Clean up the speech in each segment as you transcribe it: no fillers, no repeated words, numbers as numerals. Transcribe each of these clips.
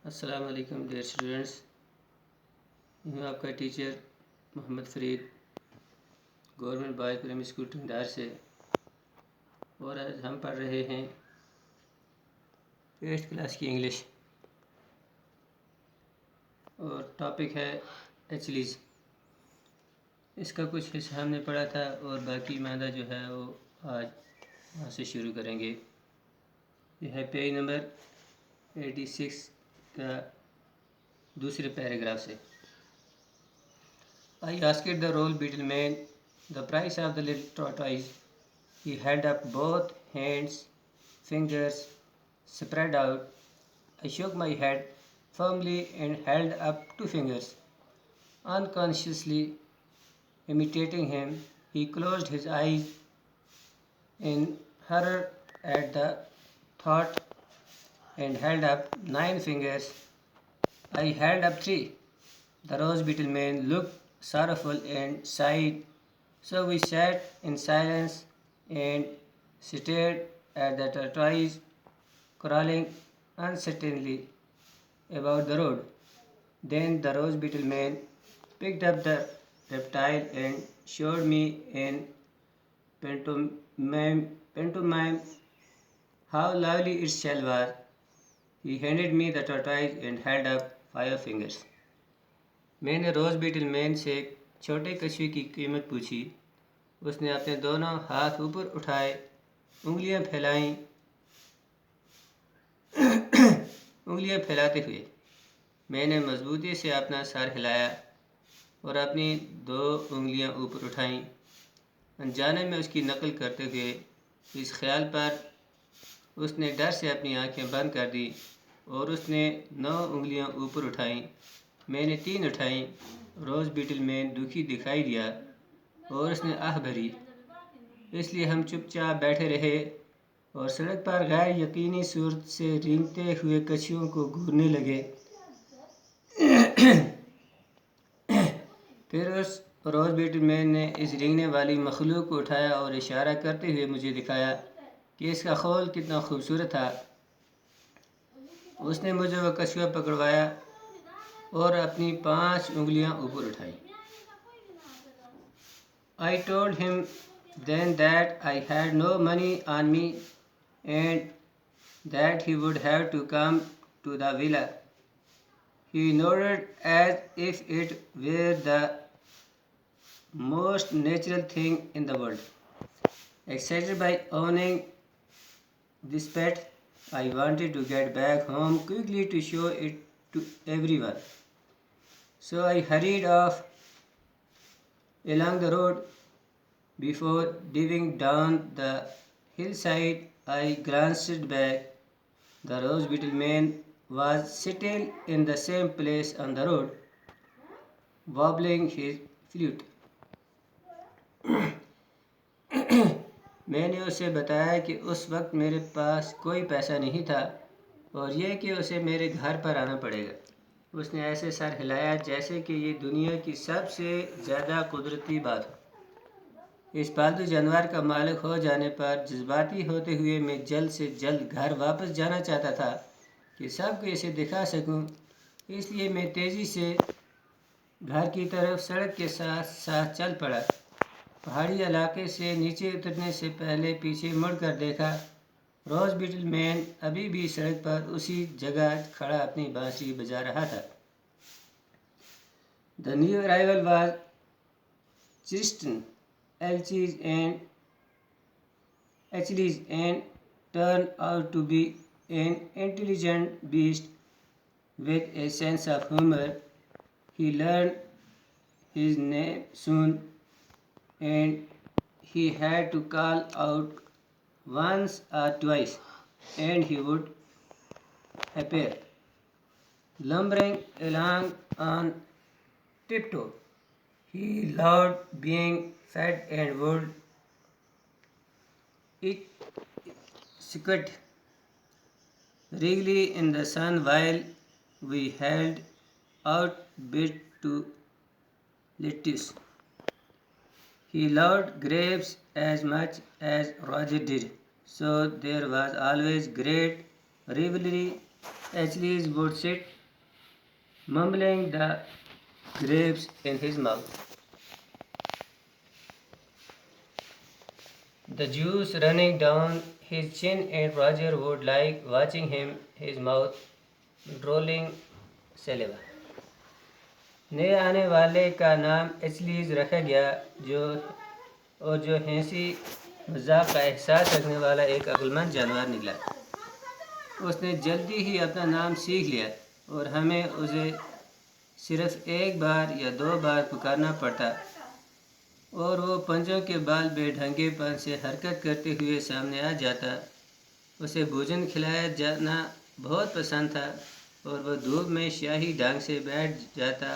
अस्सलाम वालेकुम dear students. मैं आपका teacher Mohammad Farid, government boys primary school Tangdar से। और आज हम पढ़ रहे हैं 8th क्लास की इंग्लिश और टॉपिक है एचलीज। इसका कुछ हिस्सा हमने पढ़ा था और बाकी मादा जो है वो आज वहाँ से शुरू करेंगे। यह है पेज नंबर 86 का दूसरे पैराग्राफ से। I asked the rose beetle man the price of the little tortoise. He held up both hands, fingers spread out. I shook my head firmly and held up two fingers. Unconsciously imitating him, he closed his eyes in horror at the thought and held up 9 fingers. I held up 3. The rose beetle man looked sorrowful and sighed, so we sat in silence and stared at the tortoise crawling uncertainly about the road. Then the rose beetle man picked up the reptile and showed me in pantomime how lovely its shell was. He handed me the tortoise and held up 5 fingers. मैंने रोज़ beetle man से छोटे कछुए की कीमत पूछी। उसने अपने दोनों हाथ ऊपर उठाए, उंगलियां फैलाईं उंगलियां फैलाते हुए मैंने मजबूती से अपना सर हिलाया और अपनी 2 उंगलियां ऊपर उठाईं। अनजाने में उसकी नकल करते हुए इस ख्याल पर उसने डर से अपनी आंखें बंद कर दी और उसने 9 उंगलियां ऊपर उठाईं। मैंने 3 उठाईं। रोज़ बीटल मैन दुखी दिखाई दिया और उसने आह भरी। इसलिए हम चुपचाप बैठे रहे और सड़क पर गैर यकीनी सूरत से रेंगते हुए कछुओं को घूरने लगे। फिर उस रोज़ बीटल मैन ने इस रेंगने वाली मखलूक को उठाया और इशारा करते हुए मुझे दिखाया कि इसका खोल कितना खूबसूरत था। उसने मुझे वह कछुआ पकड़वाया और अपनी 5 उंगलियां ऊपर उठाई। I told him then that I had no money on me and that he would have to come to the villa. He nodded as if it were the most natural thing in the world. Excited by owning this pet, I wanted to get back home quickly to show it to everyone. So I hurried off along the road. Before diving down the hillside, I glanced back. The rose beetle man was sitting in the same place on the road, wobbling his flute. मैंने उसे बताया कि उस वक्त मेरे पास कोई पैसा नहीं था और यह कि उसे मेरे घर पर आना पड़ेगा। उसने ऐसे सर हिलाया जैसे कि ये दुनिया की सबसे ज़्यादा कुदरती बात हो। इस पालतू जानवर का मालिक हो जाने पर जज्बाती होते हुए मैं जल्द से जल्द घर वापस जाना चाहता था कि सबको इसे दिखा सकूं। इसलिए मैं तेज़ी से घर की तरफ सड़क के साथ साथ चल पड़ा। पहाड़ी इलाके से नीचे उतरने से पहले पीछे मुड़कर देखा। रोज़ बीटल मैन अभी भी सड़क पर उसी जगह खड़ा अपनी बांसुरी बजा रहा था। The new arrival was Tristan Elchies and turned out to be an intelligent beast with a sense of humor. He learned his name soon and he had to call out once or twice and he would appear, lumbering along on tiptoe. He loved being fed and would eat squid wriggly in the sun while we held out bit to lettuce. He loved grapes as much as Roger did, so there was always great rivalry. Achilles would sit mumbling the grapes in his mouth. The juice running down his chin, and Roger would like watching him, his mouth drooling saliva. नए आने वाले का नाम एचलीज रखा गया, जो हंसी मजाक का एहसास रखने वाला एक अक्लमंद जानवर निकला। उसने जल्दी ही अपना नाम सीख लिया और हमें उसे सिर्फ एक बार या दो बार पुकारना पड़ता और वो पंजों के बाल बेढंगेपन से हरकत करते हुए सामने आ जाता। उसे भोजन खिलाया जाना बहुत पसंद था और वह धूप में शाही ढंग से बैठ जाता।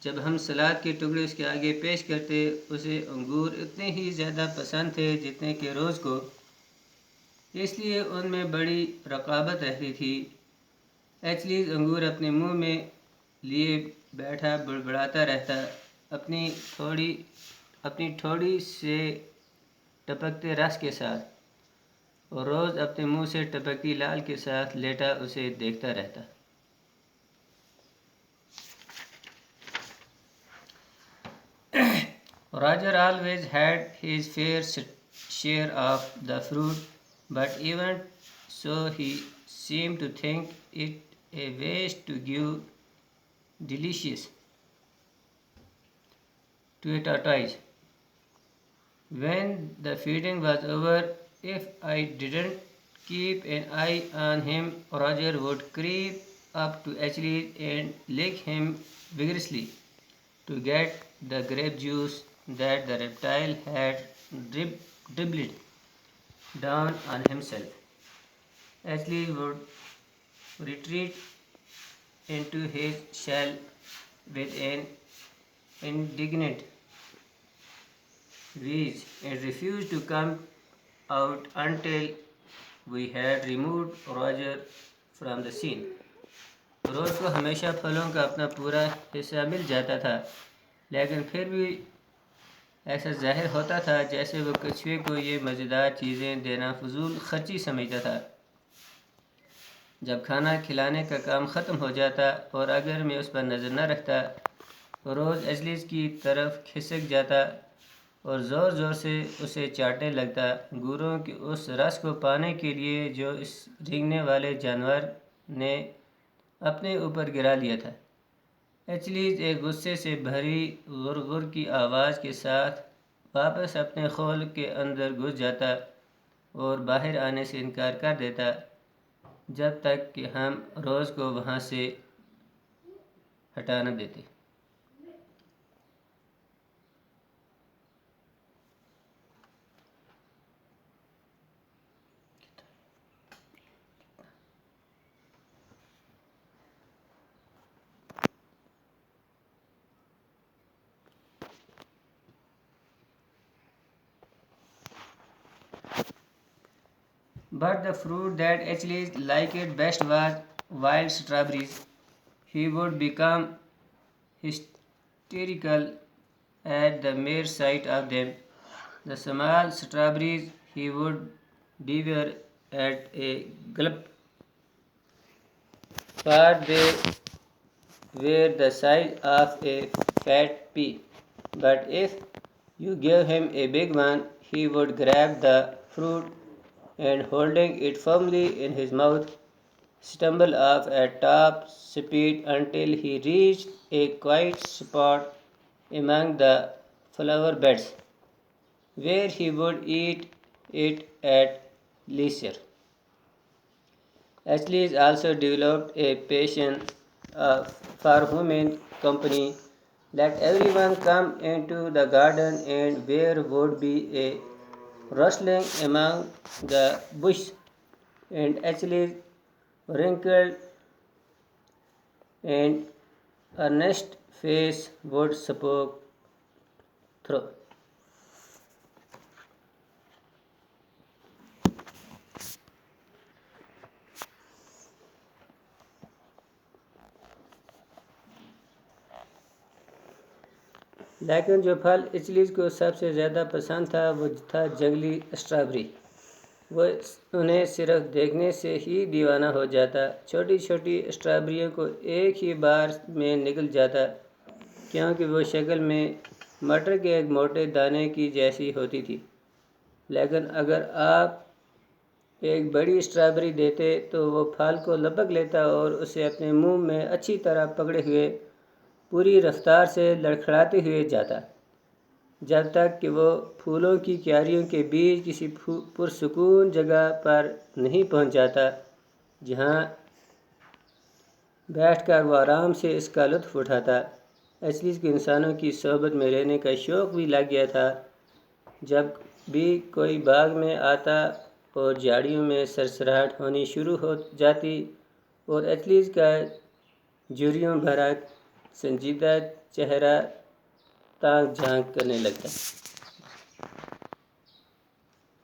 जब हम सलाद के टुकड़े उसके आगे पेश करते, उसे अंगूर इतने ही ज़्यादा पसंद थे जितने कि रोज़ को, इसलिए उनमें बड़ी रकाबत रहती थी। एचलीज अंगूर अपने मुंह में लिए बैठा बड़बड़ाता रहता, अपनी ठोड़ी से टपकते रस के साथ, और रोज़ अपने मुंह से टपकती लाल के साथ लेटा उसे देखता रहता। Roger always had his fair share of the fruit, but even so he seemed to think it a waste to give delicious to a tortoise. When the feeding was over, if I didn't keep an eye on him, Roger would creep up to Achilles and lick him vigorously to get the grape juice that the reptile had dribbled down on himself. Achilles would retreat into his shell with an indignant wheeze and refused to come out until we had removed Roger from the scene. रोज को हमेशा फलों का अपना पूरा हिस्सा मिल जाता था, लेकिन फिर भी ऐसा जाहिर होता था जैसे वो कछुए को ये मज़ेदार चीज़ें देना फजूल खर्ची समझता था। जब खाना खिलाने का काम ख़त्म हो जाता और अगर मैं उस पर नज़र न रखता, तो रोज़ एजलिस की तरफ खिसक जाता और ज़ोर ज़ोर से उसे चाटने लगता, अंगूरों के उस रस को पाने के लिए जो इस रेंगने वाले जानवर ने अपने ऊपर गिरा लिया था। एचलीज एक गुस्से से भरी गुर की आवाज़ के साथ वापस अपने खोल के अंदर घुस जाता और बाहर आने से इनकार कर देता, जब तक कि हम रोज़ को वहाँ से हटा न देते। But the fruit that Achilles liked best was wild strawberries. He would become hysterical at the mere sight of them. The small strawberries he would devour at a gulp, for they were the size of a fat pea. But if you gave him a big one, he would grab the fruit and holding it firmly in his mouth, stumble off at top speed until he reached a quiet spot among the flower beds, where he would eat it at leisure. Achilles also developed a passion for human company. Let everyone come into the garden, and there would be a rustling among the bush, and Achilles, wrinkled and earnest face, would spoke through. लेकिन जो फल इचलीज को सबसे ज़्यादा पसंद था वो था जंगली स्ट्रॉबेरी। वह उन्हें सिर्फ देखने से ही दीवाना हो जाता। छोटी छोटी स्ट्रॉबेरियों को एक ही बार में निगल जाता, क्योंकि वो शक्ल में मटर के एक मोटे दाने की जैसी होती थी। लेकिन अगर आप एक बड़ी स्ट्रॉबेरी देते तो वो फल को लपक लेता और उसे अपने मुंह में अच्छी तरह पकड़े हुए पूरी रफ्तार से लड़खड़ाते हुए जाता, जब तक कि वो फूलों की क्यारियों के बीच किसी पुरसुकून जगह पर नहीं पहुंच जाता, जहां बैठकर वो आराम से इसका लुत्फ उठाता। इसलिए इसको इंसानों की सोहबत में रहने का शौक़ भी लग गया था। जब भी कोई बाग में आता और झाड़ियों में सरसराहट होनी शुरू हो जाती और एथलीट का झुर्रियों भरा संजीदा चेहरा ताक झांक करने लगता।